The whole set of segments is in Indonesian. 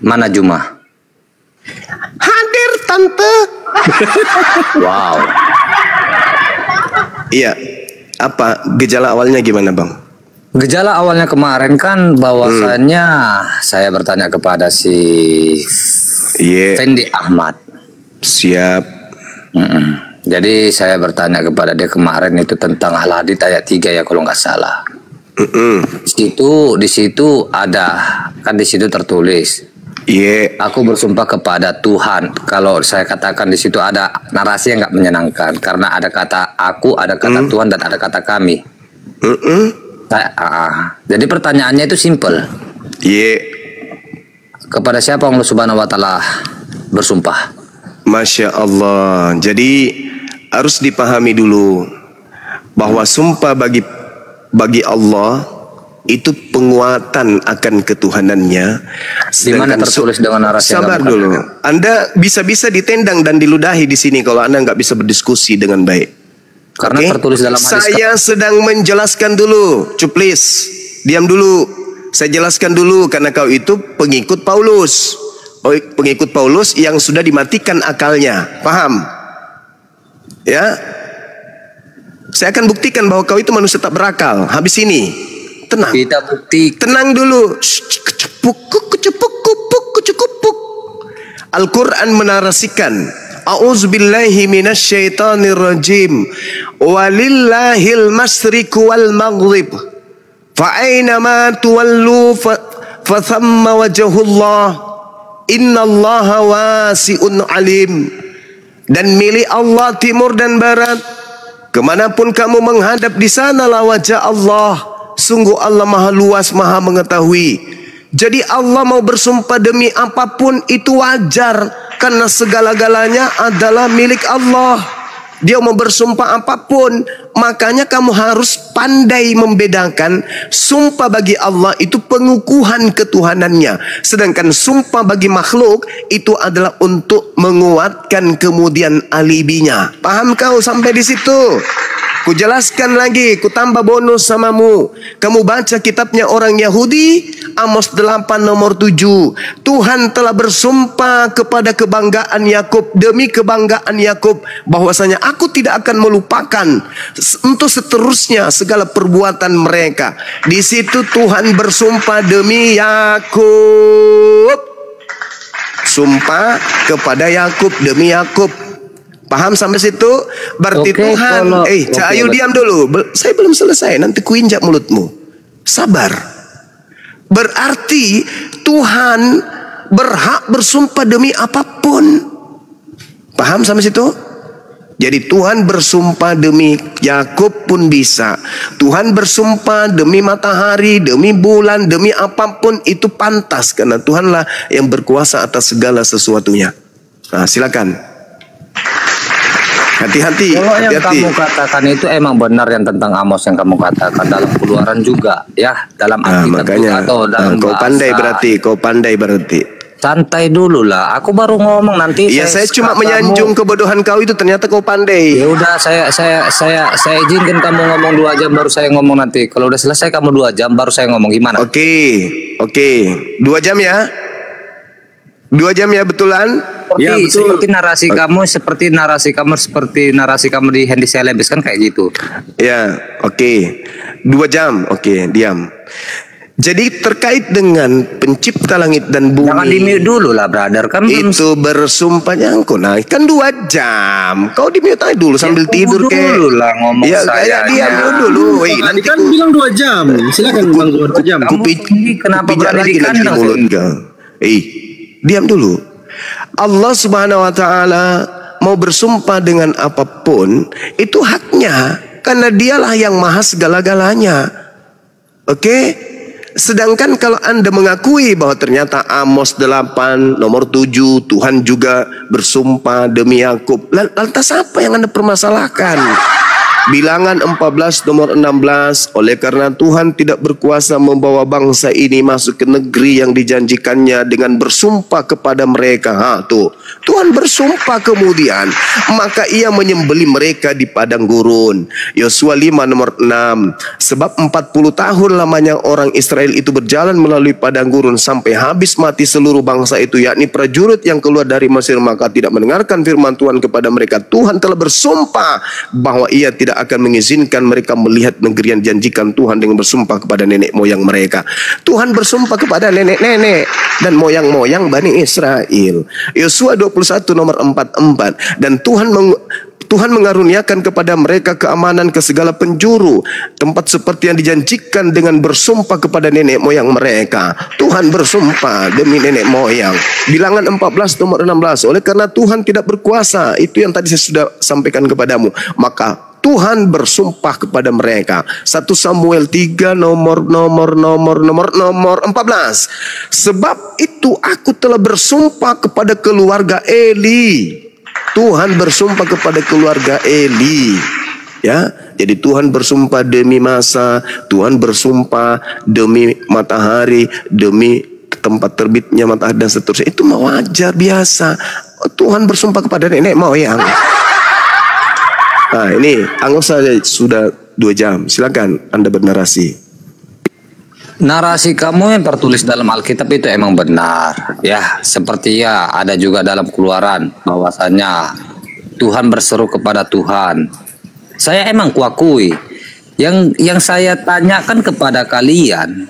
Mana Juma? Hadir tante. Wow. Iya. Apa gejala awalnya gimana bang? Gejala awalnya kemarin kan bahwasannya saya bertanya kepada si Fendi Ahmad. Siap. Jadi saya bertanya kepada dia kemarin itu tentang Al-Hadid ayat 3 ya kalau nggak salah. Di situ ada kan di situ tertulis. Aku bersumpah kepada Tuhan. Kalau saya katakan di situ ada narasi yang nggak menyenangkan karena ada kata aku, ada kata Tuhan dan ada kata kami. Jadi pertanyaannya itu simple. Kepada siapa Allah Subhanahu Wa Taala bersumpah? Masya Allah. Jadi harus dipahami dulu bahwa sumpah bagi Allah itu penguatan akan ketuhanannya. Di mana tertulis dengan narasi? Sabar dulu. Anda bisa-bisa ditendang dan diludahi di sini kalau Anda nggak bisa berdiskusi dengan baik. Karena tertulis dalam hadis. Saya sedang menjelaskan dulu. Please, diam dulu. Saya jelaskan dulu karena kau itu pengikut Paulus. Pengikut Paulus yang sudah dimatikan akalnya. Paham? Ya. Saya akan buktikan bahwa kau itu manusia tak berakal. Habis ini. Tenang. Kita bukti. Tenang dulu. Al-Quran menarasikan, A'udzubillahi minasyaitonir rajim. Walillahil masyriqu wal maghrib. Fa aina ma tuwallu fa thamma wajhullah. Innallaha wasi'un alim. Dan milik Allah timur dan barat. Kemanapun kamu menghadap di sanalah wajah Allah. Sungguh Allah maha luas, maha mengetahui. Jadi Allah mau bersumpah demi apapun itu wajar. Karena segala-galanya adalah milik Allah. Dia mau bersumpah apapun. Makanya kamu harus pandai membedakan. Sumpah bagi Allah itu pengukuhan ketuhanannya. Sedangkan sumpah bagi makhluk itu adalah untuk menguatkan kemudian alibinya. Paham kau sampai di situ? Ku jelaskan lagi, ku tambah bonus samamu. Kamu baca kitabnya orang Yahudi, Amos 8 nomor 7. Tuhan telah bersumpah kepada kebanggaan Yakub, demi kebanggaan Yakub, bahwasanya aku tidak akan melupakan untuk seterusnya segala perbuatan mereka. Di situ Tuhan bersumpah demi Yakub. Sumpah kepada Yakub demi Yakub. Paham sampai situ? Berarti Tuhan. Ayo diam dulu. Saya belum selesai. Nanti ku injak mulutmu. Sabar. Berarti Tuhan berhak bersumpah demi apapun. Paham sampai situ? Jadi Tuhan bersumpah demi Yakub pun bisa. Tuhan bersumpah demi matahari, demi bulan, demi apapun itu pantas. Karena Tuhanlah yang berkuasa atas segala sesuatunya. Nah, silakan. Hati-hati. Kalau yang kamu katakan itu emang benar yang tentang Amos yang kamu katakan dalam Keluaran juga, ya, dalam Alkitab juga, atau dalam kau bahasa. Kau pandai berarti. Santai dulu lah. Aku baru ngomong nanti. Iya, saya cuma menyanjung kebodohan kau itu. Ternyata kau pandai. Ya udah, saya izinkan kamu ngomong 2 jam baru saya ngomong nanti. Kalau udah selesai kamu 2 jam baru saya ngomong, gimana? Oke. 2 jam ya. 2 jam ya, betulan? Ya, betul. Seperti narasi kamu di Hendy Celebes kan kayak gitu. Ya, oke. 2 jam. Oke, diam. Jadi terkait dengan pencipta langit dan bumi. Jangan di-mute dulu lah, brother. Kan itu bersumpahnya engkau naik kan 2 jam. Kau di-mute aja dulu sambil tidur kayak. Dulu lah ngomong ya, saya. Diam dulu. Nanti kan bilang 2 jam. Silakan Bang 2 jam. Kenapa berani di kandang? Diam dulu. Allah Subhanahu wa taala mau bersumpah dengan apapun, itu haknya karena dialah yang maha segala-galanya. Oke? Sedangkan kalau Anda mengakui bahwa ternyata Amos 8 nomor 7 Tuhan juga bersumpah demi Yakub, lantas apa yang Anda permasalahkan? Bilangan 14 nomor 16. Oleh karena Tuhan tidak berkuasa membawa bangsa ini masuk ke negeri yang dijanjikannya dengan bersumpah kepada mereka. Tuh, Tuhan bersumpah kemudian, maka ia menyembelih mereka di padang gurun. Yosua 5 nomor 6. Sebab 40 tahun lamanya orang Israel itu berjalan melalui padang gurun sampai habis mati seluruh bangsa itu, yakni prajurit yang keluar dari Mesir, maka tidak mendengarkan firman Tuhan kepada mereka. Tuhan telah bersumpah bahwa ia tidak akan mengizinkan mereka melihat negeri yang dijanjikan Tuhan dengan bersumpah kepada nenek moyang mereka. Tuhan bersumpah kepada nenek-nenek dan moyang-moyang Bani Israel. Yosua 21 nomor 44. Dan Tuhan mengaruniakan kepada mereka keamanan ke segala penjuru tempat seperti yang dijanjikan dengan bersumpah kepada nenek moyang mereka. Tuhan bersumpah demi nenek moyang. Bilangan 14 nomor 16. Oleh karena Tuhan tidak berkuasa, itu yang tadi saya sudah sampaikan kepadamu, maka Tuhan bersumpah kepada mereka. 1 Samuel 3 nomor 14. Sebab itu aku telah bersumpah kepada keluarga Eli. Tuhan bersumpah kepada keluarga Eli. Ya, jadi Tuhan bersumpah demi masa, Tuhan bersumpah demi matahari, demi tempat terbitnya matahari dan seterusnya. Itu wajar biasa. Tuhan bersumpah kepada nenek moyang. Nah, ini anggap saja sudah 2 jam. Silakan Anda bernarasi. Narasi kamu yang tertulis dalam Alkitab itu emang benar. Ya, seperti ya ada juga dalam Keluaran bahwasanya Tuhan berseru kepada Tuhan. Saya emang kuakui. Yang saya tanyakan kepada kalian,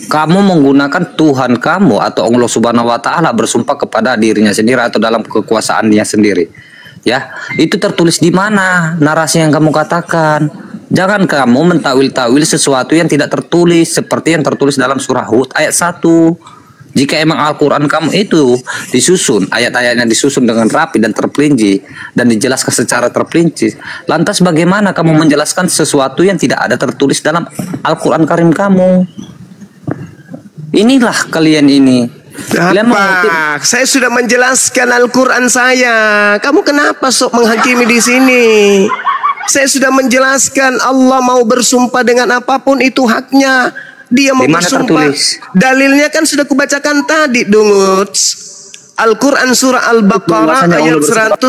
kamu menggunakan Tuhan kamu atau Allah Subhanahu wa taala bersumpah kepada dirinya sendiri atau dalam kekuasaannya sendiri. Ya, itu tertulis di mana narasi yang kamu katakan. Jangan kamu mentawil-tawil sesuatu yang tidak tertulis seperti yang tertulis dalam surah Hud ayat 1. Jika emang Al-Quran kamu itu disusun, ayat-ayatnya disusun dengan rapi dan terperinci dan dijelaskan secara terperinci, lantas bagaimana kamu menjelaskan sesuatu yang tidak ada tertulis dalam Al-Quran Karim kamu? Inilah kalian ini. Apa? Saya sudah menjelaskan Al-Quran saya. Kamu kenapa sok menghakimi di sini? Saya sudah menjelaskan Allah mau bersumpah dengan apapun itu haknya. Dia mau bersumpah. Dalilnya kan sudah kubacakan tadi, Dungut. Al-Quran surah Al-Baqarah ayat 115.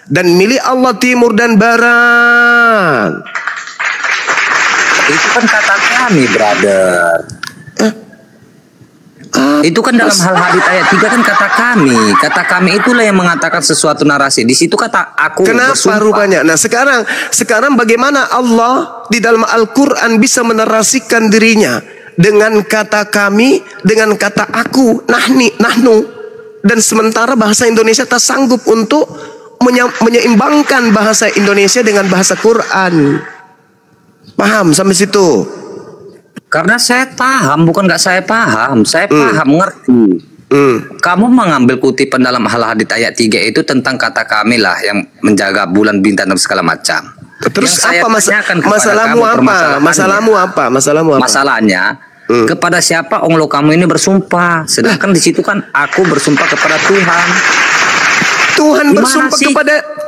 Dan milik Allah timur dan barat. Itu kan kata kami, brother. Itu kan dalam hal hadits ayat 3 kan kata kami. Kata kami itulah yang mengatakan sesuatu narasi. Di situ kata aku. Kenapa bersumpah. Rupanya? Nah sekarang bagaimana Allah di dalam Al-Quran bisa menarasikan dirinya dengan kata kami, dengan kata aku, nahnu. Dan sementara bahasa Indonesia tak sanggup untuk menyeimbangkan bahasa Indonesia dengan bahasa Quran. Paham sampai situ? Karena saya paham, bukan nggak saya paham, saya paham, ngerti. Kamu mengambil kutipan dalam hal hadits ayat 3 itu tentang kata kami lah yang menjaga bulan bintang dan segala macam. Terus apa masalahmu apa? Masalahmu apa? Masalahnya kepada siapa Allah kamu ini bersumpah, sedangkan di situ kan aku bersumpah kepada Tuhan.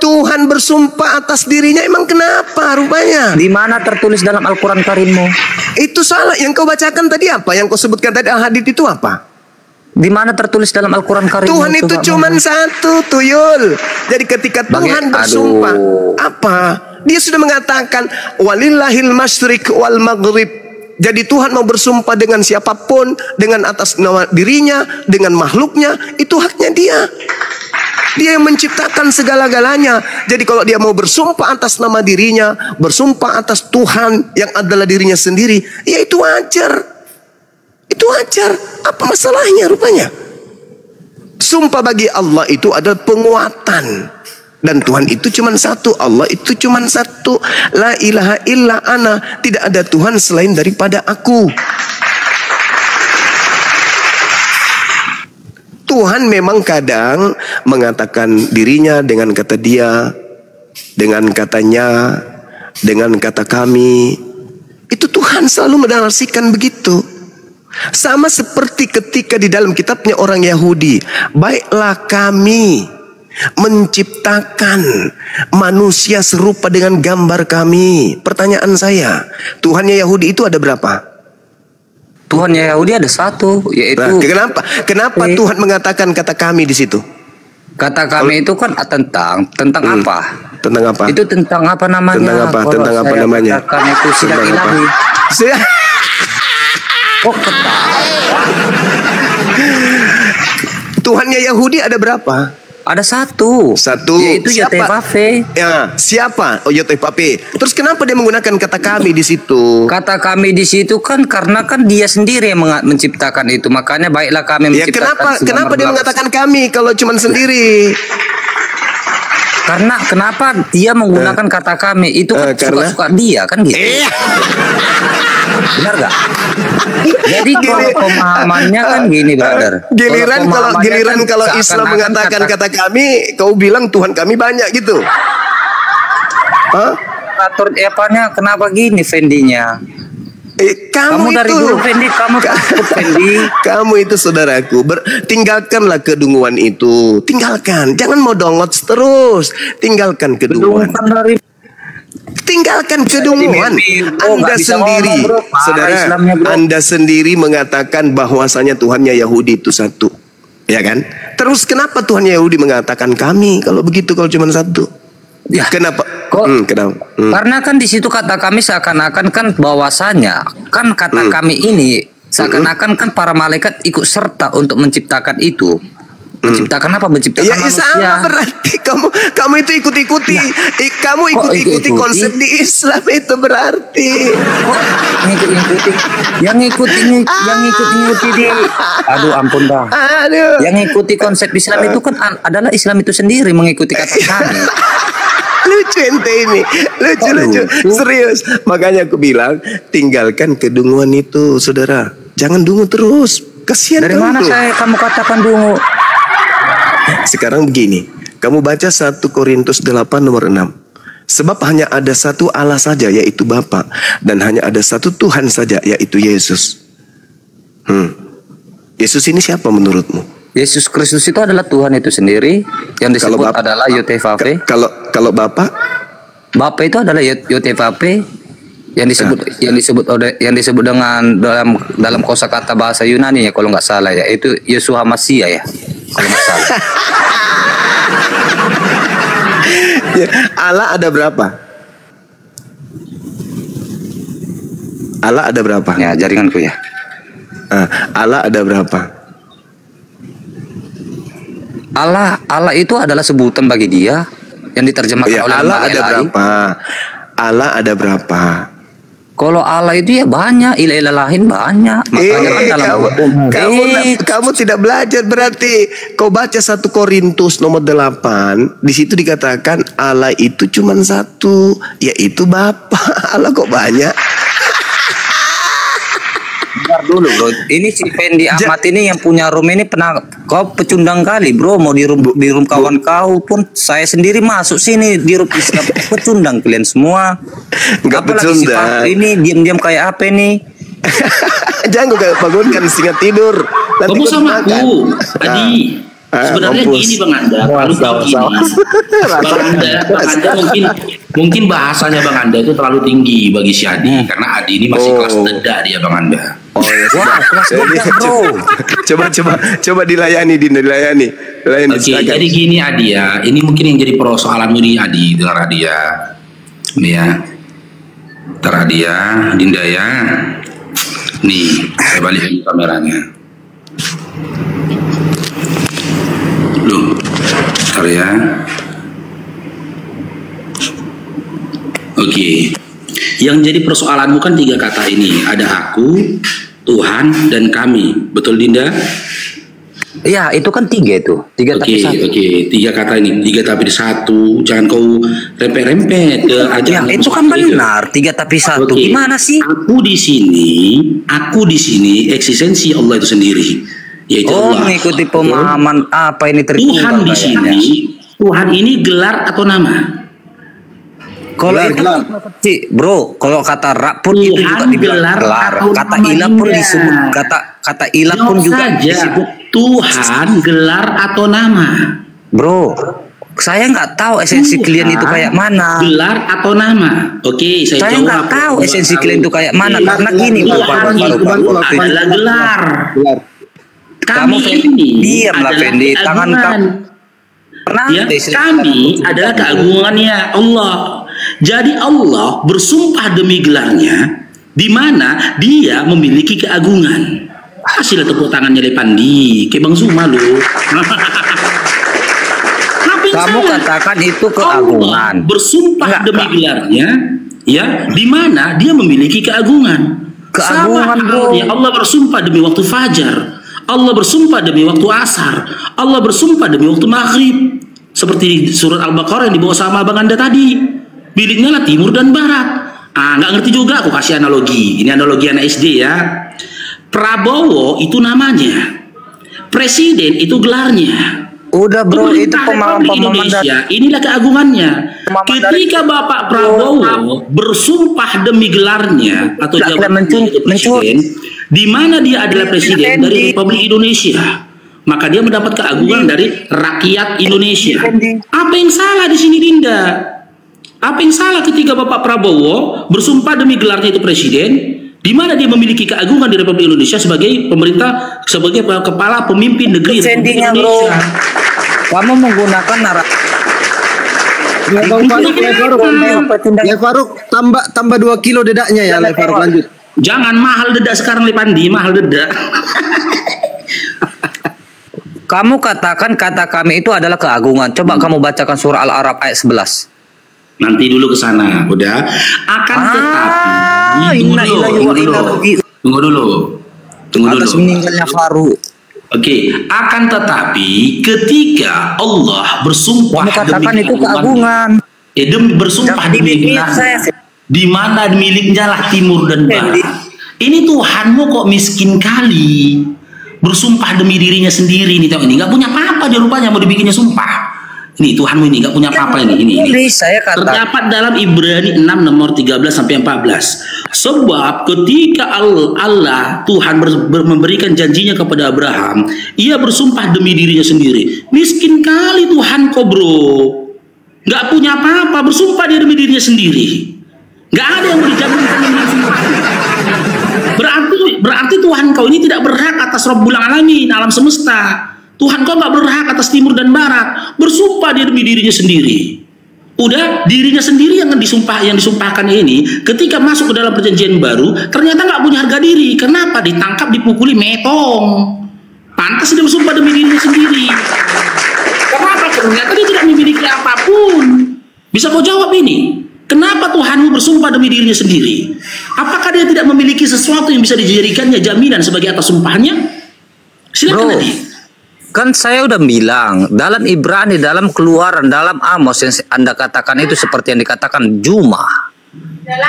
Tuhan bersumpah atas dirinya, emang kenapa rupanya? Di mana tertulis dalam Al-Quran Karimmu? Itu salah. Yang kau bacakan tadi apa? Yang kau sebutkan tadi hadits itu apa? Di mana tertulis dalam Al-Quran Karimmu? Tuhan itu cuma satu, Tuyul. Jadi ketika Tuhan bersumpah, apa? Dia sudah mengatakan walillahil masyriq wal maghrib. Jadi Tuhan mau bersumpah dengan siapapun, dengan atas nama dirinya, dengan makhluknya, itu haknya dia. Dia yang menciptakan segala-galanya. Jadi kalau dia mau bersumpah atas nama dirinya, bersumpah atas Tuhan yang adalah dirinya sendiri, ya itu wajar. Itu wajar. Apa masalahnya rupanya? Sumpah bagi Allah itu adalah penguatan. Dan Tuhan itu cuma satu. Allah itu cuma satu. La ilaha illa ana. Tidak ada Tuhan selain daripada aku. Tuhan memang kadang mengatakan dirinya dengan kata dia, dengan katanya, dengan kata kami. Itu Tuhan selalu menarasikan begitu. Sama seperti ketika di dalam kitabnya orang Yahudi, baiklah kami. menciptakan manusia serupa dengan gambar kami. Pertanyaan saya, Tuhannya Yahudi itu ada berapa? Tuhannya Yahudi ada satu, yaitu. Nah, kenapa Tuhan mengatakan kata kami di situ? Kata kami itu kan tentang apa? Tentang apa? Itu tentang apa namanya? Tentang apa? Tentang apa namanya? Katakan itu sidak ilahi. Kok ketawa? Tuhannya Yahudi ada berapa? Ada satu. Yaitu Yotevave. Ya, siapa? Oh, Yotevave. Terus kenapa dia menggunakan kata kami di situ? Kata kami di situ kan karena kan dia sendiri yang menciptakan itu. Makanya baiklah kami menciptakan. Ya, kenapa dia mengatakan kami kalau cuma sendiri? Karena kenapa dia menggunakan kata kami itu kan suka-suka dia kan gitu. Benar gak? Jadi kalau pemahamannya kan gini, brother. Giliran kalau Islam mengatakan kata kami, kau bilang Tuhan kami banyak gitu. Atur epanya kenapa gini Fendinya? Kamu dari itu, dulu Fendi, kamu takut Fendi. Kamu itu saudaraku, tinggalkanlah kedunguan itu. Tinggalkan, jangan mau download terus. Tinggalkan kedunguan. Tinggalkan kedunguan. Anda sendiri, saudara, Anda sendiri mengatakan bahwasanya Tuhannya Yahudi itu satu, ya kan? Terus kenapa Tuhannya Yahudi mengatakan kami kalau begitu, kalau cuma satu? Ya, kenapa? Kenapa? Karena kan di situ kata kami seakan-akan kan bahwasanya kan kata kami ini seakan-akan kan para malaikat ikut serta untuk menciptakan itu. Menciptakan apa? Menciptakan manusia. Sama berarti kamu itu ikut-ikuti. Kamu ikut-ikuti konsep di Islam itu berarti. Ngikut-ngikuti. Yang ngikuti di. Aduh ampun dah. Yang ngikuti konsep Islam itu kan adalah Islam itu sendiri mengikuti kata kami. Lucu ente ini, lucu. Serius. Makanya aku bilang tinggalkan kedunguan itu, saudara. Jangan dungu terus. Kasihan. Dari mana kamu katakan dungu? Sekarang begini, kamu baca 1 Korintus 8 nomor 6. Sebab hanya ada satu Allah saja, yaitu Bapa, dan hanya ada satu Tuhan saja, yaitu Yesus. Yesus ini siapa menurutmu? Yesus Kristus itu adalah Tuhan itu sendiri, yang disebut adalah Yotevave. Kalau Bapa itu adalah Yotevave, yang disebut dengan dalam kosakata bahasa Yunani ya kalau nggak salah ya, itu Yeshua Masia ya kalau nggak salah. Ya, Allah ada berapa? Allah ada berapa? Ya, jaringanku ya. Allah ada berapa? Allah itu adalah sebutan bagi dia yang diterjemahkan oleh Allah ada berapa? Allah ada berapa? Kalau Allah itu ya banyak, ilah lain banyak. Makanya kan dalam kamu tidak belajar berarti. Kau baca 1 Korintus nomor 8, di situ dikatakan Allah itu cuma satu, yaitu Bapa. Allah kok banyak? Bentar dulu bro, ini si Fendi Ahmad ini yang punya room ini pernah kau pecundang kali bro, mau di room kawan kau pun saya sendiri masuk sini di room Islam pecundang kalian semua. Enggak pecundang. Ini diam-diam kayak apa nih? Jangan gue bangunkan singa tidur. Kamu sama aku, Adi. Sebenarnya gini Bang Anda, kalau begini, Bang Anda mungkin bahasanya Bang Anda itu terlalu tinggi bagi si Adi, karena Adi ini masih kelas deda dia Bang Anda. Oh ya, coba dilayani. Oke, jadi gini Adi ya, ini mungkin yang jadi persoalan ini Adi, dengar Adi ya, nih ya, dengar Adi ya, Dinda ya, nih saya balikin kameranya. Loh, bentar ya. Oke. Yang jadi persoalanmu kan 3 kata ini. Ada aku, Tuhan, dan kami. Betul Dinda? Iya, itu kan 3 itu. 3 tapi 1. Oke, 3 kata ini. 3 tapi 1. Jangan kau rempet-rempet ke ajaran. Ya, itu kan benar. 3 tapi 1. Okay. Gimana sih? Aku di sini eksistensi Allah itu sendiri. Yaitu Allah. Mengikuti pemahaman apa ini Tuhan di sini. Tuhan ini gelar atau nama? Kalau itu bro, kalau kata rak pun itu juga dibilang gelar. Kata ilah pun disebut kata ilah pun juga disebut Tuhan gelar atau nama. Bro, Saya nggak tahu esensi klien itu kayak mana. Gelar atau nama? Oke, saya nggak tahu esensi klien itu kayak mana. Karena gini, Pak, adalah gelar. Kami ini diamlah Fendi, tangan kamu. Ya, kami adalah keagungannya Allah. Jadi Allah bersumpah demi gelarnya, di mana Dia memiliki keagungan. Hasil tepuk tangannya Lepandi, kayak Bang Zuma lu. Kamu katakan itu keagungan. Allah bersumpah demi gelarnya, ya, di mana Dia memiliki keagungan. Keagungan, bro. Allah bersumpah demi waktu fajar. Allah bersumpah demi waktu asar. Allah bersumpah demi waktu maghrib. Seperti surat Al-Baqarah yang dibawa sama Abang Anda tadi. Miliknya lah timur dan barat. Nggak ngerti juga, aku kasih analogi. Ini analogi anak SD ya. Prabowo itu namanya. Presiden itu gelarnya. Udah bro, itu pemahaman Indonesia. Inilah keagungannya. Ketika Bapak Prabowo bersumpah demi gelarnya atau jabatan presiden, di mana dia adalah presiden dari Republik Indonesia, maka dia mendapat keagungan dari rakyat Indonesia. Apa yang salah di sini, Dinda? Apa yang salah ketika Bapak Prabowo bersumpah demi gelarnya itu presiden, di mana dia memiliki keagungan di Republik Indonesia sebagai pemerintah, sebagai kepala pemimpin negeri Republik Indonesia? Kamu menggunakan narasi. Le Faruk, tambah 2 kilo dedaknya ya, Le Faruk, lanjut. Jangan mahal dedak sekarang, Lepandi, mahal dedak. Kamu katakan kata kami itu adalah keagungan. Coba kamu bacakan surah Al-A'raf ayat 11. Nanti dulu ke sana, udah. Tunggu dulu. Atas meninggalnya Faruk. Oke, akan tetapi ketika Allah bersumpah demi itu keagungan, bersumpah demi gelarnya, di mana miliknya lah timur dan barat. Ini Tuhanmu kok miskin kali, bersumpah demi dirinya sendiri. Ini tahu ini nggak punya apa-apa dia rupanya mau dibikinnya sumpah. Ini Tuhanmu ini nggak punya apa-apa ini. Terdapat dalam Ibrani 6 nomor 13 sampai 14. Sebab ketika Allah Tuhan memberikan janjinya kepada Abraham, ia bersumpah demi dirinya sendiri. Miskin kali Tuhan kok bro, nggak punya apa-apa, bersumpah dia demi dirinya sendiri. Nggak ada yang dijaminkan dengan sumpah. Berarti Tuhan kau ini tidak berhak atas Rabbul Alamin, alam semesta. Tuhan kau nggak berhak atas timur dan barat. Bersumpah dia demi dirinya sendiri. Udah dirinya sendiri yang disumpahkan ini ketika masuk ke dalam perjanjian baru ternyata nggak punya harga diri. Kenapa? Ditangkap, dipukuli, metong. Pantas dia bersumpah demi dirinya sendiri. Kenapa? Ternyata dia tidak memiliki apapun. Bisa kau jawab ini? Kenapa Tuhanmu bersumpah demi dirinya sendiri? Apakah dia tidak memiliki sesuatu yang bisa dijadikannya jaminan sebagai atas sumpahnya? Silakan tadi. Kan saya udah bilang, dalam Ibrani, dalam Keluaran, dalam Amos yang Anda katakan itu seperti yang dikatakan Juma.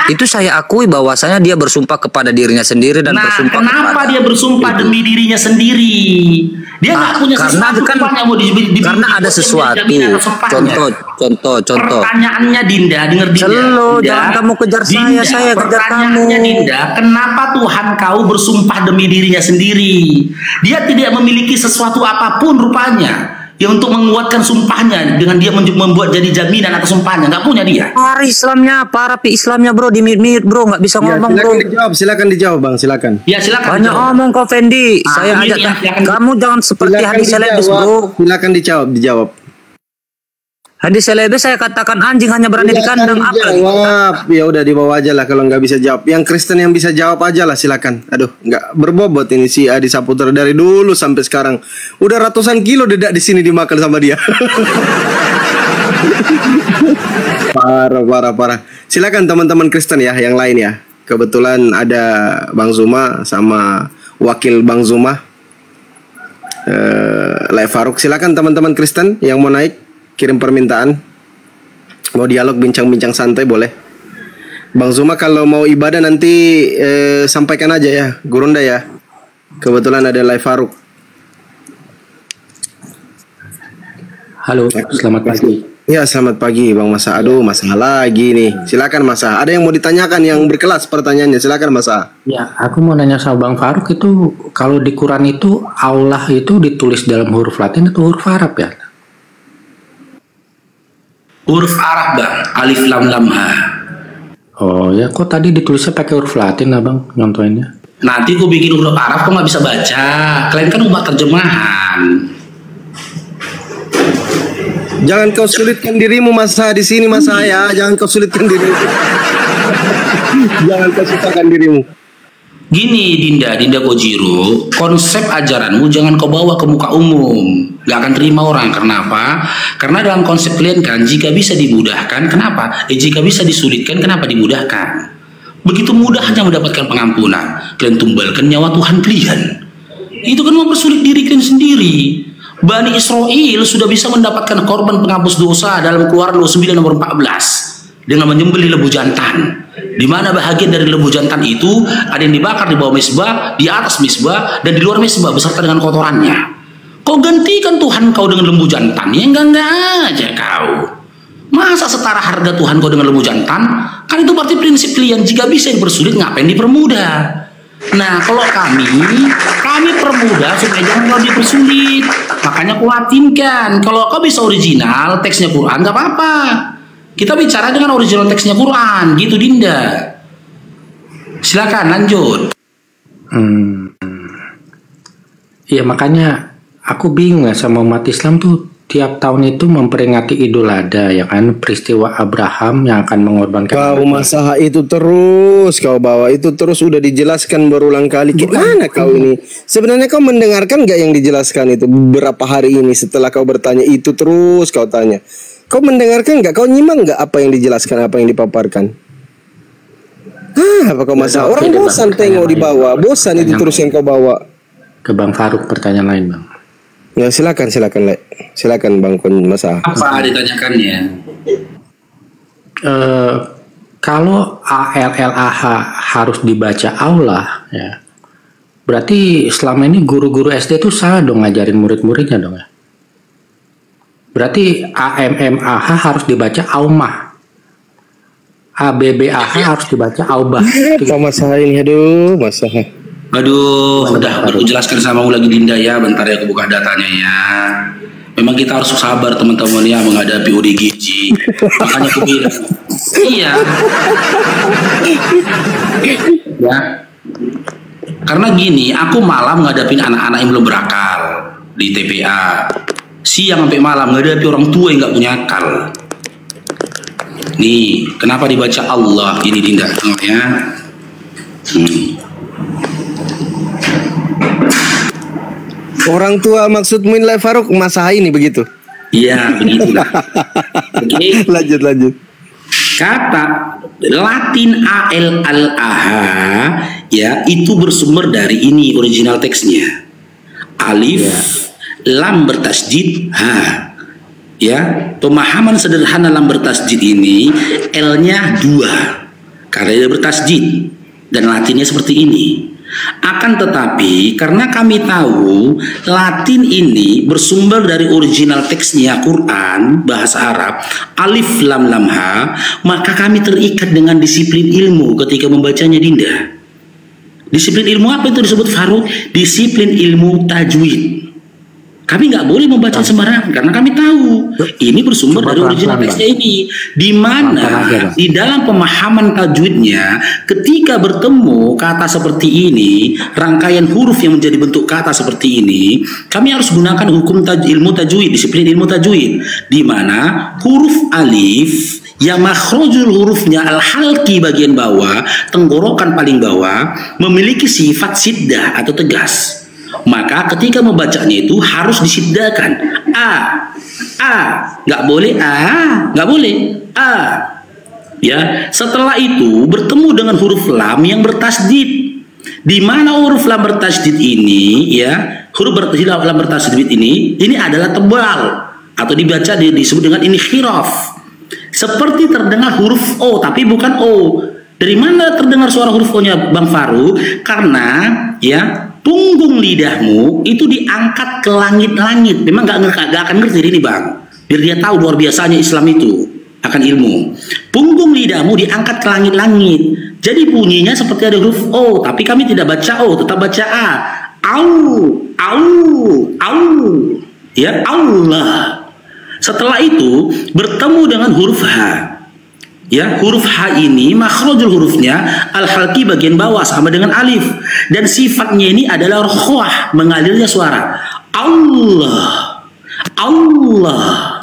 Itu saya akui bahwasanya dia bersumpah kepada dirinya sendiri dan bersumpah kenapa dia bersumpah demi dirinya sendiri? Dia nggak punya sesuatu yang mau karena ada sesuatu. Contoh. Pertanyaannya Dinda, dengar Dinda. Jangan kamu kejar saya kejar kamu. Dinda, kenapa Tuhan kau bersumpah demi dirinya sendiri? Dia tidak memiliki sesuatu apapun rupanya yang untuk menguatkan sumpahnya dengan dia membuat jadi jaminan atau sumpahnya, nggak punya dia. Rapi Islamnya bro, di mute bro, nggak bisa ngomong bro. Silakan dijawab bang, silakan. Ya silakan. Banyak ngomong kau Fendi. Saya ajak kamu jangan seperti hadis selebes bro. Silakan dijawab. Hadis selebes saya katakan anjing hanya berani di kandang. Jawab. Ya udah dibawa aja lah kalau nggak bisa jawab. Yang Kristen yang bisa jawab aja lah, silakan. Aduh, nggak berbobot ini si Adi Saputra dari dulu sampai sekarang. Udah ratusan kilo dedak di sini dimakan sama dia. Parah. Silakan teman-teman Kristen ya, yang lain ya. Kebetulan ada Bang Zuma sama wakil Bang Zuma, Le Faruk. Silakan teman-teman Kristen yang mau naik. Kirim permintaan, mau dialog, bincang-bincang santai boleh. Bang Zuma kalau mau ibadah nanti sampaikan aja ya, Gurunda ya. Kebetulan ada live Faruk. Halo, selamat pagi. Ya, selamat pagi Bang Masa. Aduh, masalah lagi nih. Silakan Masa. Ada yang mau ditanyakan yang berkelas pertanyaannya? Silakan Masa. Ya, aku mau nanya sama Bang Faruk itu, kalau di Quran itu Allah itu ditulis dalam huruf Latin atau huruf Arab ya? Huruf Arab bang, alif lam lam ha. Oh ya, kok tadi ditulisnya pakai huruf Latin abang nyontoinnya? Nanti gue bikin huruf Arab kok nggak bisa baca. Kalian kan umat terjemahan. Jangan kau sulitkan dirimu masa di sini masa ya. Jangan kau sulitkan dirimu. Jangan kau susahkan dirimu. Gini Dinda Kojiro, konsep ajaranmu jangan kau bawa ke muka umum. Gak akan terima orang. Kenapa? Karena dalam konsep kalian kan, jika bisa dimudahkan, kenapa? Jika bisa disulitkan, kenapa dimudahkan? Begitu mudahnya mendapatkan pengampunan, kalian tumbalkan nyawa Tuhan kalian. Itu kan mempersulit diri kalian sendiri. Bani Israel sudah bisa mendapatkan korban penghapus dosa dalam Keluaran 29 nomor 14 dengan menyembelih lembu jantan. Di mana bahagian dari lembu jantan itu ada yang dibakar di bawah mezbah, di atas mezbah, dan di luar mezbah beserta dengan kotorannya. Kau gantikan Tuhan kau dengan lembu jantan, ya enggak aja kau. Masa setara harga Tuhan kau dengan lembu jantan? Kan itu berarti prinsip kalian, jika bisa dipersulit ngapain dipermudah. Nah kalau kami permudah supaya jangan kau dipersulit. Makanya kau latinkan. Kalau kau bisa original teksnya Quran gak apa-apa. Kita bicara dengan original teksnya Quran, gitu Dinda. Silakan lanjut. Iya makanya aku bingung ya sama umat Islam tuh tiap tahun itu memperingati Idul Adha ya kan, peristiwa Abraham yang akan mengorbankan. Kau masalah itu terus kau bawa itu terus udah dijelaskan berulang kali. Gimana kau ini? Sebenarnya kau mendengarkan gak yang dijelaskan itu beberapa hari ini setelah kau bertanya itu terus kau tanya. Kau mendengarkan nggak? Kau nyimak nggak apa yang dijelaskan, apa yang dipaparkan? Apa kau masalah? Orang bosan tengok dibawa, bosan itu terus yang kau bawa. Ke Bang Faruk pertanyaan lain bang. Ya silakan Le. Silakan Bang Kun masalah. Apa ditanyakannya? Kalau ALLAH harus dibaca Allah ya, berarti selama ini guru-guru SD itu salah dong ngajarin murid-muridnya dong ya. Berarti AMMAH harus dibaca Aumah, ABBAH harus dibaca Aubah. Kau masalah ini, aduh masalah. Udah aku jelaskan sama aku lagi Dinda ya. Bentar ya aku buka datanya ya. Memang kita harus sabar teman-teman ya menghadapi ODGJ. Makanya aku bilang, iya. Ya. Karena gini, aku malam ngadapin anak-anak yang belum berakal di TPA. Siang sampai malam ngadapi orang tua yang nggak punya akal. Nih, kenapa dibaca Allah ini Dinda? Ya. Orang tua maksudmu ini Faruk masalah ini begitu? Iya begitulah. Oke. Lanjut. Kata Latin ALLAH ya itu bersumber dari ini original teksnya. Alif lam bertasjid ha. Ya, pemahaman sederhana lam bertasjid ini L-nya 2 karena dia bertasjid dan Latinnya seperti ini. Akan tetapi karena kami tahu Latin ini bersumber dari original teksnya Quran bahasa Arab alif lam lam ha, maka kami terikat dengan disiplin ilmu ketika membacanya Dinda. Disiplin ilmu apa itu disebut Faruk? Disiplin ilmu tajwid. Kami nggak boleh membaca sembarangan karena kami tahu ini bersumber dari original teksnya ini. Di mana di dalam pemahaman tajwidnya ketika bertemu kata seperti ini, rangkaian huruf yang menjadi bentuk kata seperti ini, kami harus gunakan hukum ilmu tajwid, disiplin ilmu tajwid. Di mana huruf alif yang makhrajul hurufnya al-halqi bagian bawah, tenggorokan paling bawah, memiliki sifat siddah atau tegas. Maka ketika membacanya itu harus disiddakan. Nggak boleh nggak boleh ya. Setelah itu bertemu dengan huruf lam yang bertasdid. Di mana huruf lam bertasdid ini ya, huruf lam bertasdid ini adalah tebal atau dibaca disebut dengan ini khiraf. Seperti terdengar huruf O tapi bukan O. Dari mana terdengar suara huruf O-nya Bang Faru? Karena ya punggung lidahmu itu diangkat ke langit-langit. Memang gak akan ngerti ini Bang. Biar dia tahu luar biasanya Islam itu akan ilmu. Punggung lidahmu diangkat ke langit-langit. Jadi bunyinya seperti ada huruf O, tapi kami tidak baca O, tetap baca A. Au. Ya Allah. Setelah itu bertemu dengan huruf H. Ya, huruf H ini makhrajul hurufnya al-halqi bagian bawah sama dengan alif, dan sifatnya ini adalah rokhwah, mengalirnya suara. Allah, Allah.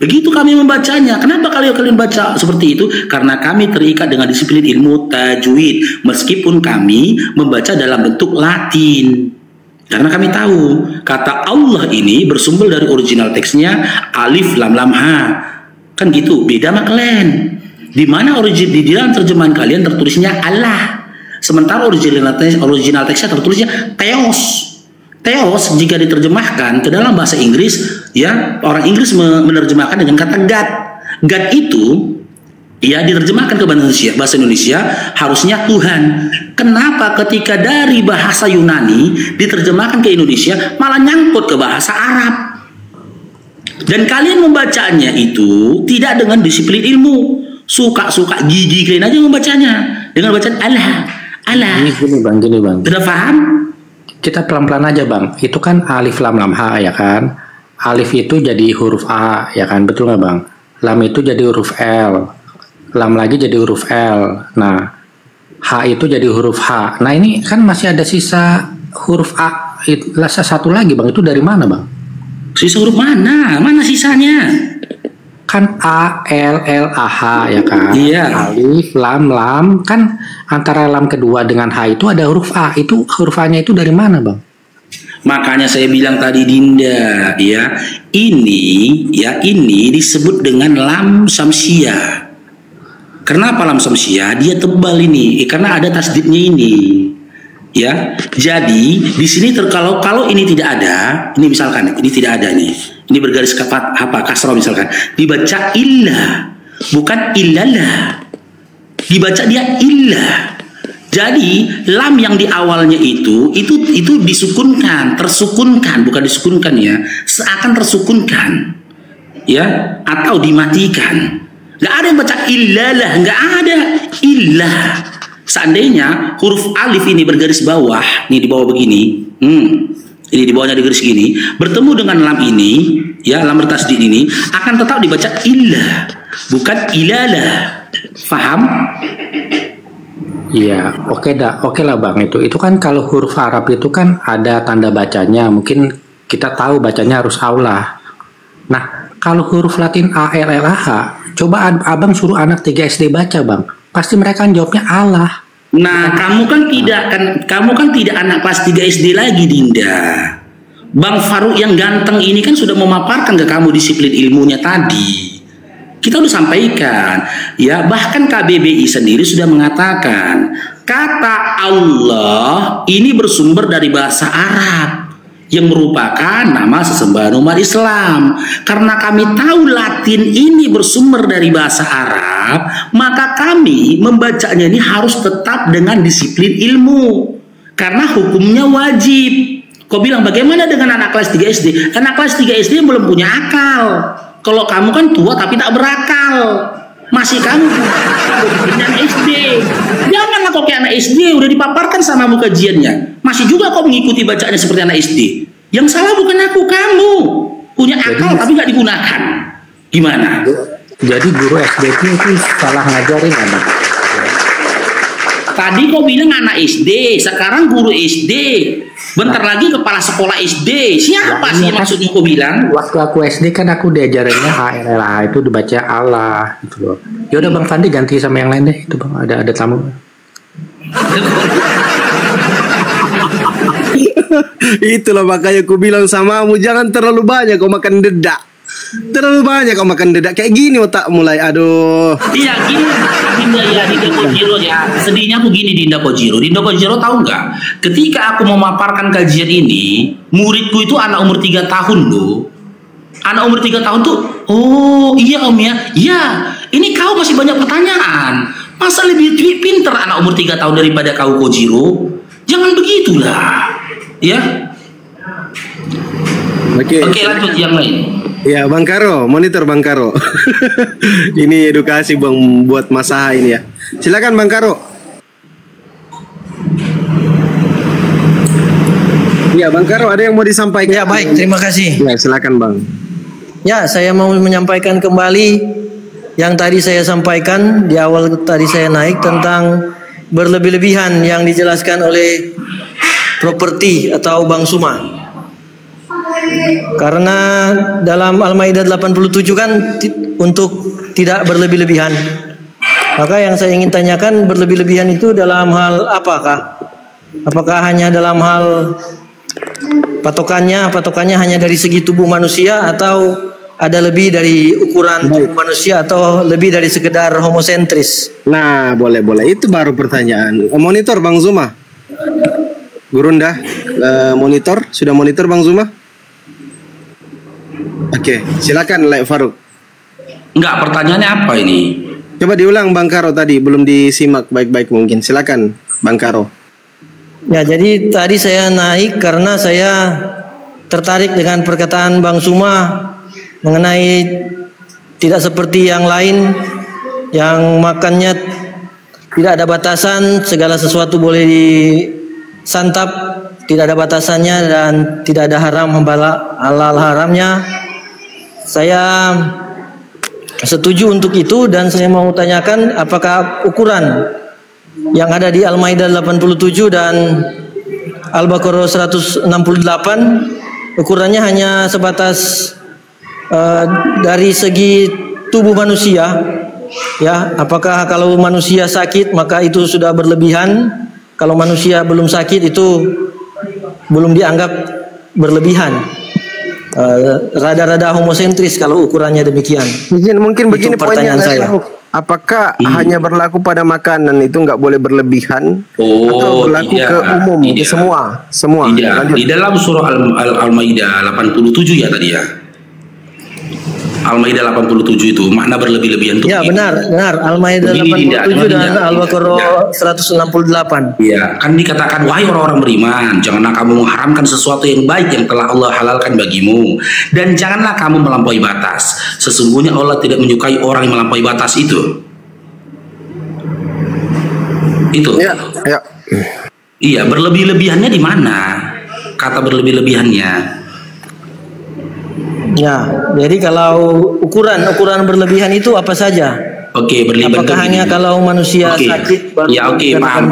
Begitu kami membacanya. Kenapa kalian baca seperti itu? Karena kami terikat dengan disiplin ilmu tajwid, meskipun kami membaca dalam bentuk Latin. Karena kami tahu kata Allah ini bersumber dari original teksnya alif lam lam ha. Kan gitu, beda sama kalian. Di mana di dalam terjemahan kalian tertulisnya Allah, sementara original teksnya tertulisnya Theos. Theos jika diterjemahkan ke dalam bahasa Inggris, ya orang Inggris menerjemahkan dengan kata God. God itu ya diterjemahkan ke bahasa Indonesia harusnya Tuhan. Kenapa ketika dari bahasa Yunani diterjemahkan ke Indonesia malah nyangkut ke bahasa Arab? Dan kalian membacanya itu tidak dengan disiplin ilmu. Suka-suka gigi kalian aja membacanya dengan bacaan Allah, Allah. Gini bang. Sudah paham? Kita pelan-pelan aja bang. Itu kan alif lam lam ha ya kan. Alif itu jadi huruf A ya kan, betul nggak bang? Lam itu jadi huruf L. Lam lagi jadi huruf L. Nah, H itu jadi huruf H. Nah ini kan masih ada sisa huruf A. Satu lagi bang. Itu dari mana bang? Sisa huruf mana? Mana sisanya? Kan A, L, L, A, H ya kan? Iya. Alif, lam, kan antara lam kedua dengan H itu ada huruf A. Itu huruf A-nya itu dari mana bang? Makanya saya bilang tadi Dinda, ya ini disebut dengan lam samsiyah. Kenapa lam samsiyah? Dia tebal ini, karena ada tasdidnya ini. Ya, jadi di sini kalau ini tidak ada, ini misalkan ini tidak ada nih, ini bergaris kasroh misalkan, dibaca illah, bukan illalah, dibaca dia illah. Jadi lam yang di awalnya itu disukunkan, tersukunkan, bukan disukunkan ya, seakan tersukunkan, ya, atau dimatikan. Nggak ada yang baca illalah, nggak ada illah. Seandainya huruf alif ini bergaris bawah, nih di bawah begini, ini di bawahnya di garis gini, bertemu dengan lam ini, ya lam bertasdid ini, akan tetap dibaca illah, bukan ilalah. Faham? Iya, oke lah bang. Itu kan kalau huruf Arab itu kan ada tanda bacanya, mungkin kita tahu bacanya harus aulah. Nah, kalau huruf Latin A, L, L, A, H, coba abang suruh anak 3 SD baca bang. Pasti mereka jawabnya Allah. Nah, kamu kan tidak anak kelas 3 SD lagi, Dinda. Bang Faruk yang ganteng ini kan sudah memaparkan ke kamu disiplin ilmunya tadi. Kita udah sampaikan, ya, bahkan KBBI sendiri sudah mengatakan kata Allah ini bersumber dari bahasa Arab yang merupakan nama sesembahan umat Islam. Karena kami tahu Latin ini bersumber dari bahasa Arab, maka kami membacanya ini harus tetap dengan disiplin ilmu. Karena hukumnya wajib. Kau bilang bagaimana dengan anak kelas 3 SD? Anak kelas 3 SD belum punya akal. Kalau kamu kan tua tapi tak berakal. Masih kamu anak SD. Janganlah kau kayak anak SD, udah dipaparkan sama mu kajiannya. Masih juga kau mengikuti bacaannya seperti anak SD. Yang salah bukan aku, kamu. Punya akal tapi nggak digunakan. Gimana? Jadi guru SD itu salah ngajarin anak. Tadi kau bilang anak SD, sekarang guru SD. Bentar lagi kepala sekolah SD. Siapa sih maksudnya kau bilang? Waktu aku SD kan aku diajarinnya HLLA itu dibaca Allah gitu loh. Ya udah Bang Fandi ganti sama yang lain deh. Itu Bang ada tamu. Itulah makanya aku bilang samamu, jangan terlalu banyak kau makan dedak. Terlalu banyak kau makan dedak kayak gini otak mulai aduh. Iya gini Dinda ya, Dinda Kojiro ya. Sedihnya aku gini Dinda Kojiro. Dinda Kojiro tahu nggak? Ketika aku memaparkan kajian ini, muridku itu anak umur 3 tahun loh. Anak umur 3 tahun tuh, oh iya om ya, iya. Ini kau masih banyak pertanyaan. Masa lebih pinter anak umur 3 tahun daripada kau Kojiro? Jangan begitulah, ya. Oke, lanjut yang lain. Ya Bang Karo, monitor Bang Karo. Ini edukasi Bang buat Masaha ini ya. Silakan Bang Karo. Ya Bang Karo, ada yang mau disampaikan? Ya baik, terima kasih. Ya silakan Bang. Ya, saya mau menyampaikan kembali yang tadi saya sampaikan di awal tadi saya naik tentang berlebih-lebihan yang dijelaskan oleh properti atau Bang Suma. Karena dalam Al-Maidah 87 kan untuk tidak berlebih-lebihan. Maka yang saya ingin tanyakan, berlebih-lebihan itu dalam hal apakah? Apakah hanya dalam hal patokannya hanya dari segi tubuh manusia, atau ada lebih dari ukuran tubuh manusia, atau lebih dari sekedar homosentris? Nah, boleh. Itu baru pertanyaan. Monitor Bang Zuma. Gurunda, monitor. Sudah monitor Bang Zuma? Oke, silakan Lek Faruk. Enggak, pertanyaannya apa ini? Coba diulang Bang Karo tadi, belum disimak baik-baik mungkin. Silakan Bang Karo. Ya, jadi tadi saya naik karena saya tertarik dengan perkataan Bang Suma mengenai tidak seperti yang lain yang makannya tidak ada batasan, segala sesuatu boleh disantap, tidak ada batasannya dan tidak ada halal haramnya. Saya setuju untuk itu, dan saya mau tanyakan apakah ukuran yang ada di Al-Maidah 87 dan Al-Baqarah 168 ukurannya hanya sebatas dari segi tubuh manusia, ya. Apakah kalau manusia sakit maka itu sudah berlebihan, kalau manusia belum sakit itu belum dianggap berlebihan. Rada-rada homosentris kalau ukurannya demikian. Mungkin begini pertanyaan saya. Apakah hanya berlaku pada makanan itu nggak boleh berlebihan, atau berlaku ke umum, ke semua? Tidak. Di dalam surah Al-Maidah 87 ya tadi ya. Al-Maidah 87 itu makna berlebih-lebihan itu. Ya, benar. Al-Maidah 87 dan Al-Baqarah 168. Ya, kan dikatakan, wahai orang-orang beriman, janganlah kamu mengharamkan sesuatu yang baik yang telah Allah halalkan bagimu, dan janganlah kamu melampaui batas. Sesungguhnya Allah tidak menyukai orang yang melampaui batas itu. Itu. Ya. Iya, berlebih-lebihannya di mana? Kata berlebih-lebihannya. Ya, jadi kalau ukuran berlebihan itu apa saja? Oke, berlebihan. Apakah hanya kalau manusia sakit baru? Ya, paham.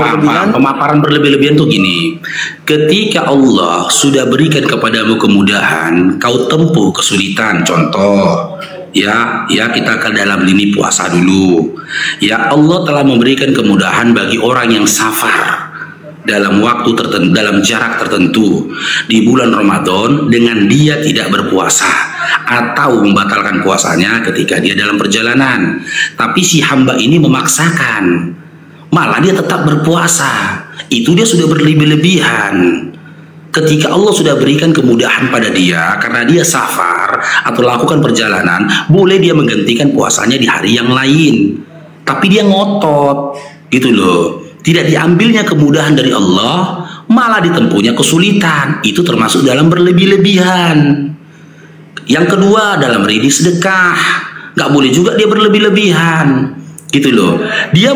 Pemaparan berlebih-lebihan tuh gini. Ketika Allah sudah berikan kepadamu kemudahan, kau tempuh kesulitan. Contoh, ya kita ke dalam lini puasa dulu. Ya, Allah telah memberikan kemudahan bagi orang yang safar dalam waktu tertentu, dalam jarak tertentu di bulan Ramadan, dengan dia tidak berpuasa atau membatalkan puasanya ketika dia dalam perjalanan. Tapi si hamba ini memaksakan, malah dia tetap berpuasa. Itu dia sudah berlebih-lebihan. Ketika Allah sudah berikan kemudahan pada dia karena dia safar atau lakukan perjalanan, boleh dia menggantikan puasanya di hari yang lain. Tapi dia ngotot, gitu loh. Tidak diambilnya kemudahan dari Allah, malah ditempuhnya kesulitan. Itu termasuk dalam berlebih-lebihan. Yang kedua, dalam rini sedekah, nggak boleh juga dia berlebih-lebihan, gitu loh. Dia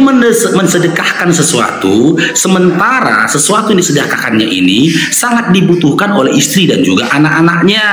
mensedekahkan sesuatu, sementara sesuatu yang disedekahkannya ini sangat dibutuhkan oleh istri dan juga anak-anaknya,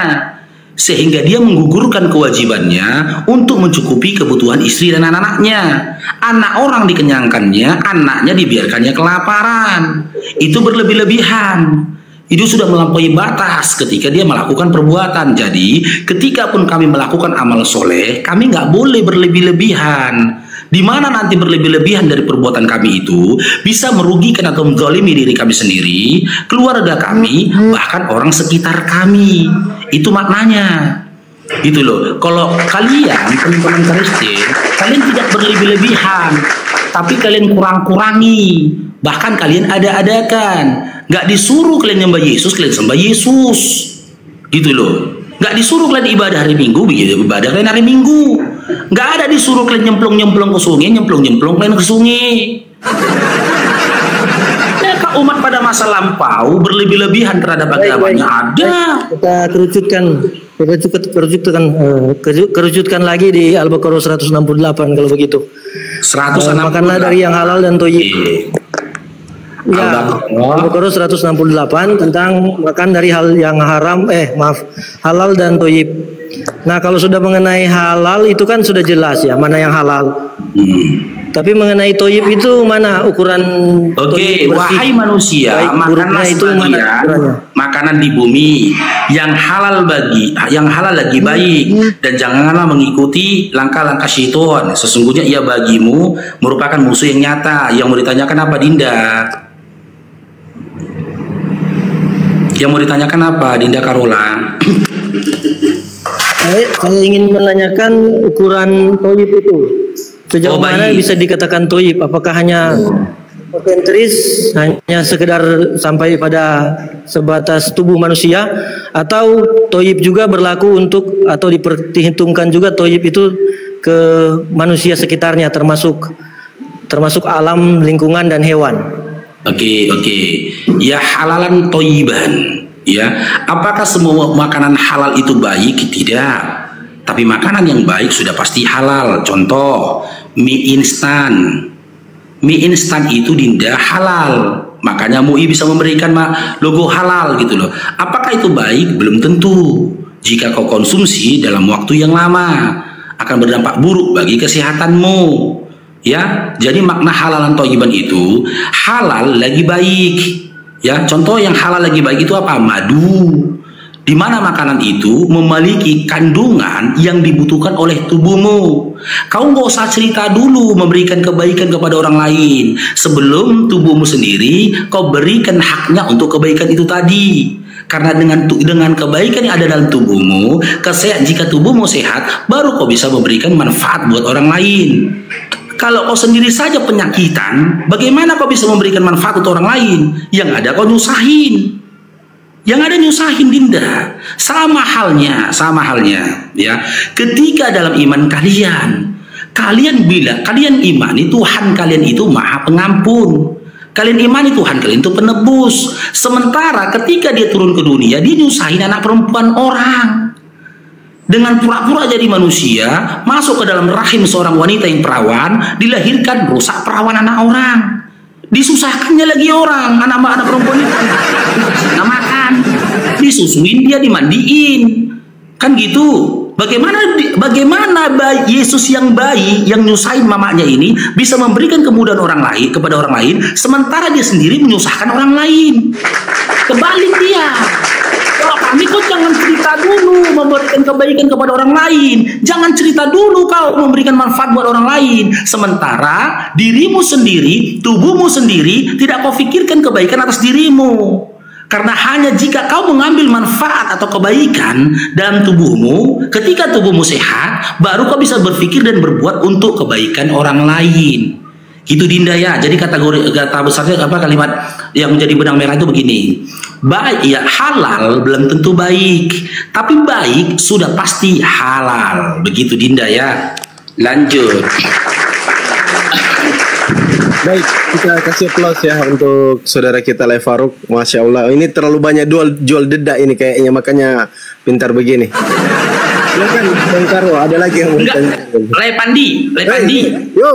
sehingga dia menggugurkan kewajibannya untuk mencukupi kebutuhan istri dan anak-anaknya. Anak orang dikenyangkannya, anaknya dibiarkannya kelaparan. Itu berlebih-lebihan. Itu sudah melampaui batas ketika dia melakukan perbuatan. Jadi ketika pun kami melakukan amal soleh, kami nggak boleh berlebih-lebihan. Di mana nanti berlebih-lebihan dari perbuatan kami itu bisa merugikan atau menzalimi diri kami sendiri, keluarga kami, bahkan orang sekitar kami. Itu maknanya. Gitu loh. Kalau kalian teman-teman Kristen, kalian tidak berlebih-lebihan, tapi kalian kurang-kurangi, bahkan kalian ada-adakan. Nggak disuruh kalian nyembah Yesus, kalian sembah Yesus. Gitu loh. Nggak disuruh kalian ibadah hari Minggu, ibadah kalian hari Minggu. Nggak ada disuruh kalian nyemplung-nyemplung ke sungai, nyemplung-nyemplung kalian ke sungai. Ya, umat pada masa lampau berlebih-lebihan terhadap agamanya ada. Kita kerucutkan lagi di Al-Baqarah 168 kalau begitu. 168. Makanlah dari yang halal dan thayyib. Ya, Al-Baqarah 168 tentang makan dari hal yang halal dan thayyib. Nah, kalau sudah mengenai halal itu kan sudah jelas ya, mana yang halal. Tapi mengenai toyib itu mana ukuran? Oke, wahai manusia, makanlah sebagian makanan di bumi yang halal lagi baik, dan janganlah mengikuti langkah-langkah syaitan. Sesungguhnya ia bagimu merupakan musuh yang nyata. Yang mau ditanyakan apa, Dinda? Yang mau ditanyakan apa, Dinda Karola? Saya ingin menanyakan ukuran toyib itu. Sejauh mana bisa dikatakan toyib? Apakah hanya potentris, hanya sekedar sampai pada sebatas tubuh manusia, atau toyib juga berlaku untuk, atau diperhitungkan juga toyib itu ke manusia sekitarnya, termasuk alam, lingkungan, dan hewan? Oke. Ya, halalan toyiban. Ya, apakah semua makanan halal itu baik? Tidak. Tapi makanan yang baik sudah pasti halal. Contoh, mie instan. Mie instan itu, Dinda, halal. Makanya MUI bisa memberikan logo halal gitu loh. Apakah itu baik? Belum tentu. Jika kau konsumsi dalam waktu yang lama, akan berdampak buruk bagi kesehatanmu. Ya, jadi makna halalan toyiban itu halal lagi baik. Ya, contoh yang halal lagi baik itu apa? Madu. Di mana makanan itu memiliki kandungan yang dibutuhkan oleh tubuhmu. Kau nggak usah cerita dulu memberikan kebaikan kepada orang lain sebelum tubuhmu sendiri kau berikan haknya untuk kebaikan itu tadi. Karena dengan kebaikan yang ada dalam tubuhmu, jika tubuhmu sehat, baru kau bisa memberikan manfaat buat orang lain. Kalau kau sendiri saja penyakitan, bagaimana kau bisa memberikan manfaat untuk orang lain? Yang ada kau nyusahin. Yang ada nyusahin, Dinda. Sama halnya ya. Ketika dalam iman kalian bilang kalian imani Tuhan kalian itu Maha Pengampun. Kalian imani Tuhan kalian itu penebus. Sementara ketika dia turun ke dunia, dia nyusahin anak perempuan orang. Dengan pura-pura jadi manusia, masuk ke dalam rahim seorang wanita yang perawan, dilahirkan, rusak perawan anak orang. Disusahkannya lagi orang, anak perempuan itu nggak makan, disusuin, dia dimandiin, kan gitu. Bagaimana Yesus yang bayi yang nyusahin mamanya ini bisa memberikan kemudahan kepada orang lain, sementara dia sendiri menyusahkan orang lain? Kebalik dia. Kalau kami, kau jangan cerita dulu memberikan kebaikan kepada orang lain. Jangan cerita dulu kau memberikan manfaat buat orang lain. Sementara dirimu sendiri, tubuhmu sendiri, tidak kau pikirkan kebaikan atas dirimu. Karena hanya jika kau mengambil manfaat atau kebaikan dalam tubuhmu, ketika tubuhmu sehat, baru kau bisa berpikir dan berbuat untuk kebaikan orang lain. Gitu, Dinda ya. Jadi kata besarnya kalimat yang menjadi benang merah itu begini. Baik ya, halal belum tentu baik, tapi baik sudah pasti halal. Begitu, Dinda ya. Lanjut. Baik, kita kasih applause ya untuk saudara kita Le Faruk. Masya Allah, ini terlalu banyak jual dedak ini kayaknya, makanya pintar begini. Silakan Bang Karo, ada lagi yang mau ditanya. Le Pandi.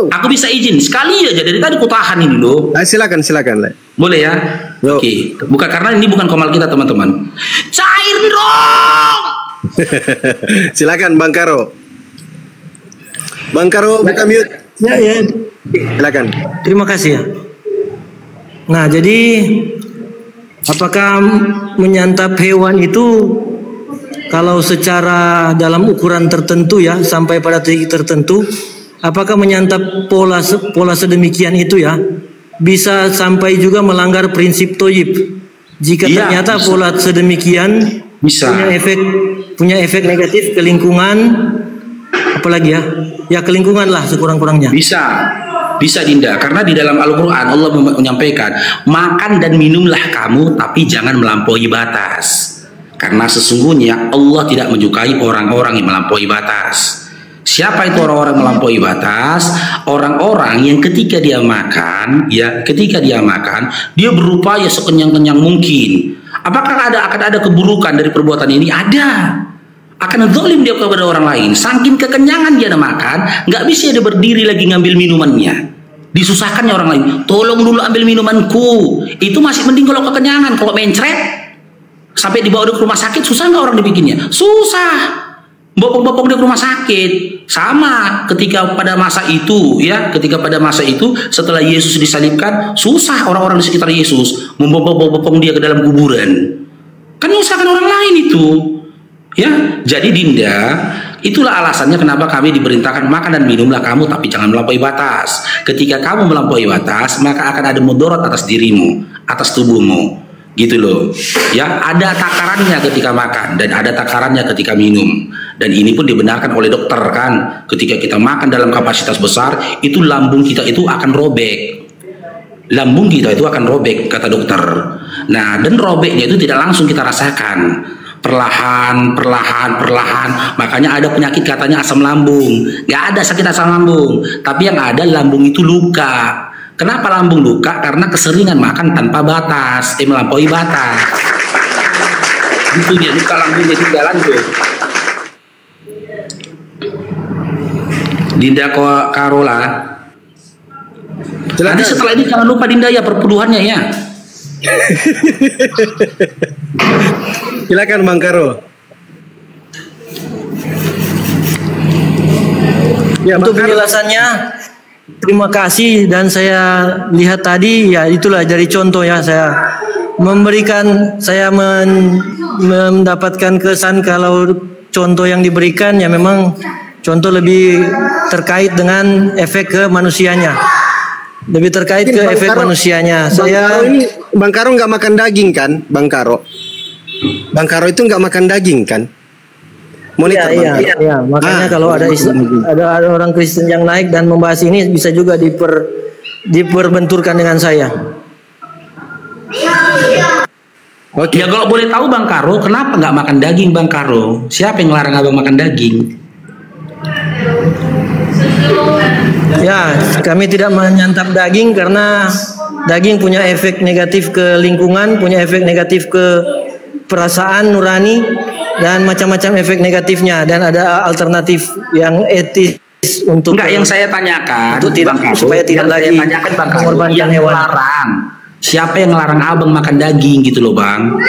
Aku bisa izin sekali aja, dari tadi kutahan ini loh. Silakan Le. Boleh ya? Oke. Bukan, karena ini bukan komal kita, teman-teman. Cair dong. Silakan Bang Karo. Bang Karo, buka mute. Ya. Silakan. Terima kasih ya. Nah, jadi apakah menyantap hewan itu kalau secara dalam ukuran tertentu ya, sampai pada titik tertentu, apakah menyantap pola sedemikian itu ya bisa sampai juga melanggar prinsip toyib? Jika ternyata bisa. Pola sedemikian bisa punya efek negatif ke lingkungan, apalagi ya ke lingkungan lah sekurang-kurangnya. Bisa Dinda, karena di dalam Al-Quran Allah menyampaikan, makan dan minumlah kamu tapi jangan melampaui batas, karena sesungguhnya Allah tidak menyukai orang-orang yang melampaui batas. Siapa itu orang-orang melampaui batas? Orang-orang yang ketika dia makan dia berupaya sekenyang-kenyang mungkin. Apakah akan ada keburukan dari perbuatan ini? Ada. Akan zalim dia kepada orang lain. Saking kekenyangan dia makan, nggak bisa dia berdiri lagi ngambil minumannya. Disusahkannya orang lain. Tolong dulu ambil minumanku. Itu masih mending kalau kekenyangan. Kalau mencret sampai dibawa ke rumah sakit, susah nggak orang dibikinnya? Susah. bopong-bopong dia ke rumah sakit. Sama ketika pada masa itu ya, ketika pada masa itu setelah Yesus disalibkan, susah orang-orang di sekitar Yesus membopong-bopong dia ke dalam kuburan. Kan nyusahkan orang lain itu. Ya, jadi Dinda, itulah alasannya kenapa kami diperintahkan makan dan minumlah kamu tapi jangan melampaui batas. Ketika kamu melampaui batas, maka akan ada mudarat atas dirimu, atas tubuhmu. Gitu loh. Ya, ada takarannya ketika makan dan ada takarannya ketika minum. Dan ini pun dibenarkan oleh dokter kan. Ketika kita makan dalam kapasitas besar, itu lambung kita itu akan robek. Lambung kita itu akan robek kata dokter. Nah, dan robeknya itu tidak langsung kita rasakan. Perlahan. Makanya ada penyakit katanya asam lambung. Gak ada sakit asam lambung, tapi yang ada lambung itu luka. Kenapa lambung luka? Karena keseringan makan tanpa batas, melampaui batas. Itu dia luka lambung jadi jalan tuh. Dinda Karola. Nanti setelah ini jangan lupa Dinda ya perpuluhannya ya. Silakan Bang Karo. Ya, untuk penjelasannya terima kasih, dan saya lihat tadi ya itulah dari contoh ya, saya memberikan, saya mendapatkan kesan kalau contoh yang diberikan ya memang contoh lebih terkait dengan efek ke manusianya. Lebih terkait ke efek manusianya. Bang Karo nggak makan daging kan, Bang Karo? Bang Karo itu nggak makan daging kan? Monitor iya. Makanya kalau ada orang Kristen yang naik dan membahas ini bisa juga diperbenturkan dengan saya. Oke. Ya kalau boleh tahu Bang Karo, kenapa nggak makan daging Bang Karo? Siapa yang larang abang makan daging? Ya, kami tidak menyantap daging karena daging punya efek negatif ke lingkungan, punya efek negatif ke perasaan nurani, dan macam-macam efek negatifnya, dan ada alternatif yang etis untuk enggak yang saya tanyakan untuk tidak, supaya tidak lagi mengorbankan hewan. Siapa yang ngelarang abang makan daging gitu loh Bang?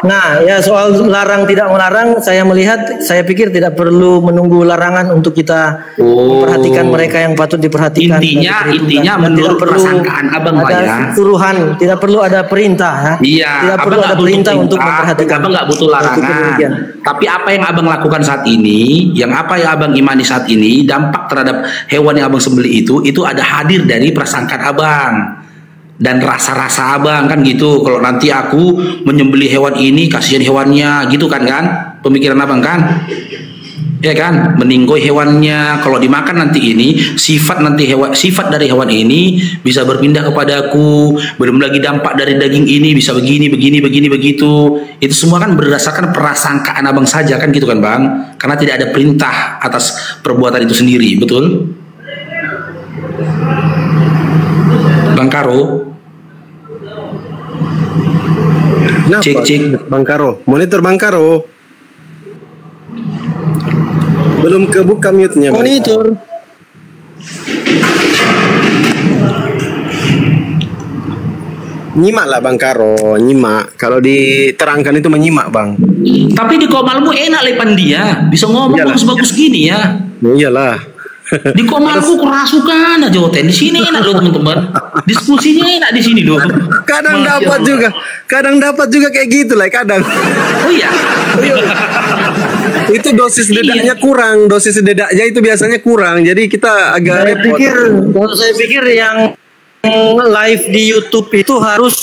Nah ya, soal larang tidak melarang, saya pikir tidak perlu menunggu larangan untuk kita memperhatikan mereka yang patut diperhatikan. Intinya menurut prasangkaan abang Pak ya, suruhan, tidak perlu ada perintah. Iya, tidak perlu ada perintah untuk memperhatikan. Abang nggak butuh larangan. Tapi apa yang abang lakukan saat ini, apa yang abang imani saat ini, dampak terhadap hewan yang abang sembelih itu ada hadir dari prasangkaan abang dan rasa-rasa abang kan gitu. Kalau nanti aku menyembelih hewan ini, kasihan hewannya gitu kan pemikiran abang kan, ya kan, meninggoy hewannya. Kalau dimakan nanti ini sifat dari hewan ini bisa berpindah kepadaku. Belum lagi dampak dari daging ini bisa begini begitu. Itu semua kan berdasarkan prasangkaan abang saja kan gitu kan Bang, karena tidak ada perintah atas perbuatan itu sendiri. Betul Bang Karo? Cek Bang Karo, monitor Bang Karo. Belum kebuka mute-nya. Monitor. Nyimak lah Bang Karo, nyimak. Kalau diterangkan itu menyimak Bang. Tapi di Komalmu enak lepan dia, bisa ngomong bagus-bagus gini ya. Iyalah. Di Komalku kerasukan aja Oten. Di sini enak loh teman-teman. Diskusinya enak di sini loh. Kadang dapat juga kayak gitu lah kadang. Oh iya. Itu dosis dedaknya kurang, dosis dedaknya itu biasanya kurang. Jadi kita agak saya pikir yang live di YouTube itu harus